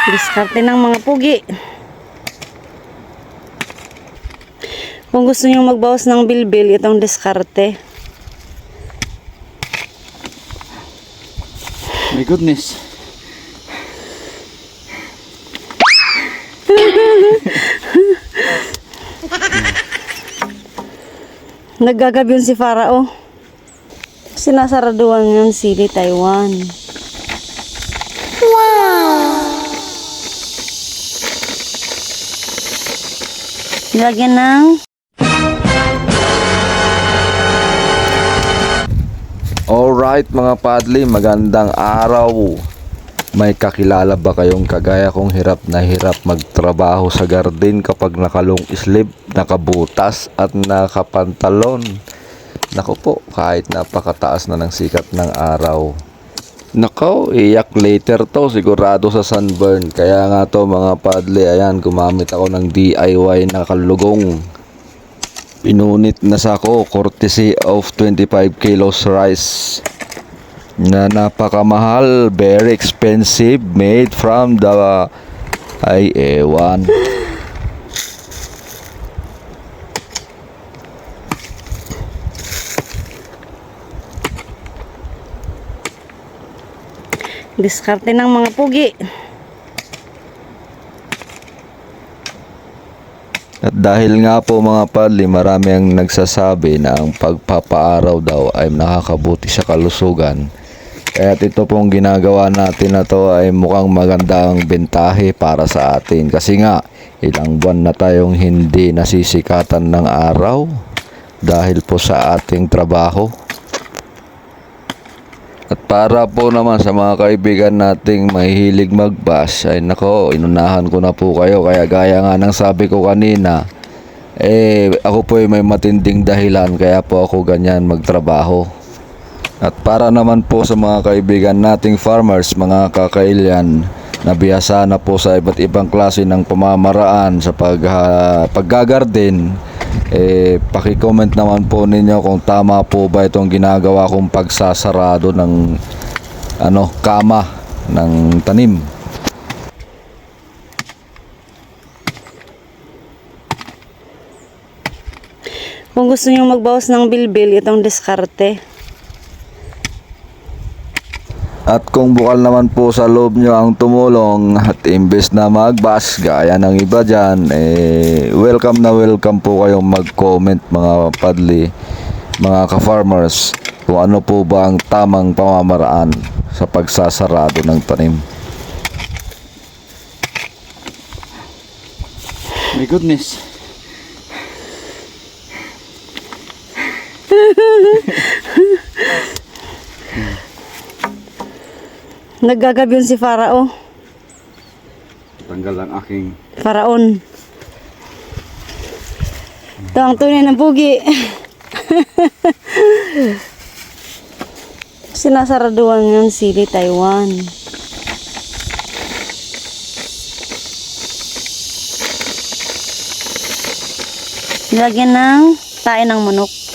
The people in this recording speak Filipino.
Diskarte ng mga pugi. Kung gusto nyo magbawas ng bilbil, itong diskarte. My goodness. Naggagabi yun si Farao. Sinasaraduan yun sili Taiwan. Nilagyan ng Alright mga padli, magandang araw. May kakilala ba kayong kagaya kong hirap na hirap magtrabaho sa garden kapag nakalong sleeve, nakabutas at nakapantalon? Nako po, kahit napakataas na ng sikat ng araw. Nako, iyak later to, sigurado sa sunburn. Kaya nga to mga padli, ayan, gumamit ako ng DIY na kalugong. Pinunit na sako, courtesy of 25 kilos rice na napakamahal, very expensive, made from the ay ewan. diskarte ng mga pugi. At dahil nga po mga padli, marami ang nagsasabi na ang pagpapaaraw daw ay nakakabuti sa kalusugan. Kaya ito pong ginagawa natin na to ay mukhang magandang bentahe para sa atin. Kasi nga, ilang buwan na tayong hindi nasisikatan ng araw dahil po sa ating trabaho. At para po naman sa mga kaibigan nating mahihilig mag-bash, ay nako, inunahan ko na po kayo. Kaya gaya nga ng sabi ko kanina, ako po ay may matinding dahilan kaya po ako ganyan magtrabaho. At para naman po sa mga kaibigan nating farmers, mga kakailyan, na bihasa na po sa iba't ibang klase ng pamamaraan sa paggagarden, paki-comment naman po ninyo kung tama po ba itong ginagawa kong pagsasarado ng kama ng tanim. Kung gusto nyo magbawas ng bilbil, itong diskarte. At kung bukal naman po sa loob nyo ang tumulong at imbes na mag-bash gaya ng iba dyan, welcome na welcome po kayong mag-comment mga padli, mga ka-farmers, kung ano po ba ang tamang pamamaraan sa pagsasarado ng tanim. My goodness. Naggagabi yun si Farao. Tanggal ang aking Faraon. Ito ang tunay ng pugi. Sinasaraduan yun sili Taiwan. Nilagyan ng tae ng manok.